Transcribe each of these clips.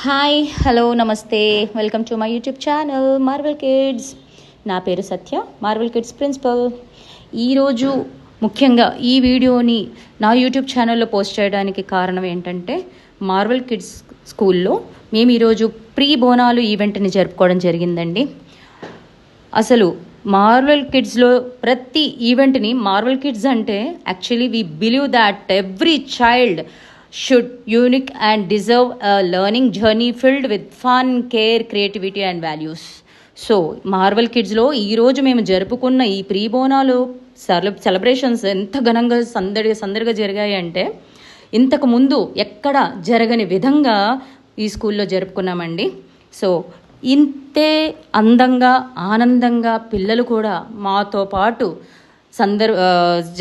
Hi hello నమస్తే welcome to my YouTube channel Marvel kids. నా పేరు సత్య, మార్వెల్ కిడ్స్ ప్రిన్సిపల్. ఈరోజు ముఖ్యంగా ఈ వీడియోని నా యూట్యూబ్ ఛానల్లో పోస్ట్ చేయడానికి కారణం ఏంటంటే, మార్వెల్ కిడ్స్ స్కూల్లో మేము ఈరోజు ప్రీ బోనాలు ఈవెంట్ని జరుపుకోవడం జరిగిందండి. అసలు మార్వెల్ కిడ్స్లో ప్రతి ఈవెంట్ని, మార్వెల్ కిడ్స్ అంటే actually we believe that every child should unique and deserve a learning journey filled with fun, care, creativity and values. So Marvel కిడ్స్లో ఈరోజు మేము జరుపుకున్న ఈ ప్రీ బోనాలు సెలబ్రేషన్స్ ఎంత ఘనంగా సందడిగా జరిగాయి అంటే, ఇంతకు ముందు ఎక్కడ జరగని విధంగా ఈ స్కూల్లో జరుపుకున్నామండి. సో ఇంతే అందంగా ఆనందంగా పిల్లలు కూడా మాతో పాటు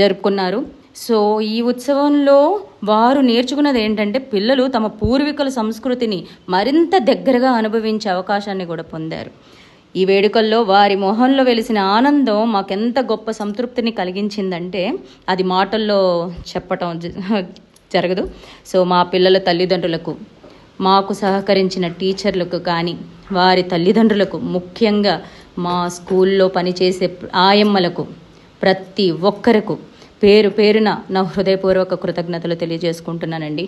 జరుపుకున్నారు. సో ఈ ఉత్సవంలో వారు నేర్చుకున్నది ఏంటంటే, పిల్లలు తమ పూర్వీకుల సంస్కృతిని మరింత దగ్గరగా అనుభవించే అవకాశాన్ని కూడా పొందారు. ఈ వేడుకల్లో వారి మొహంలో వెలిసిన ఆనందం మాకెంత గొప్ప సంతృప్తిని కలిగించిందంటే, అది మాటల్లో చెప్పటం జరగదు. సో మా పిల్లల తల్లిదండ్రులకు, మాకు సహకరించిన టీచర్లకు కానీ, వారి తల్లిదండ్రులకు, ముఖ్యంగా మా స్కూల్లో పనిచేసే ఆయమ్మలకు, ప్రతి ఒక్కరకు పేరు పేరున నా హృదయపూర్వక కృతజ్ఞతలు తెలియజేసుకుంటున్నానండి.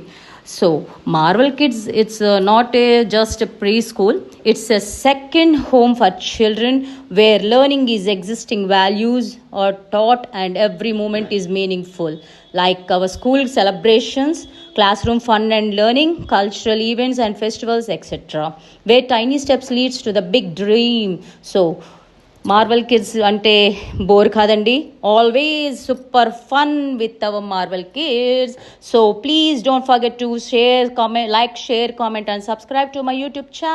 So Marvel kids, it's not just preschool, it's a second home for children where learning is existing, values are taught and every moment is meaningful, like our school celebrations, classroom fun and learning, cultural events and festivals, etc., where tiny steps leads to the big dream. So Marvel kids అంటే bore కాదండి, always super fun with our Marvel kids. So please don't forget to share, comment, like, share, comment and subscribe to my YouTube channel.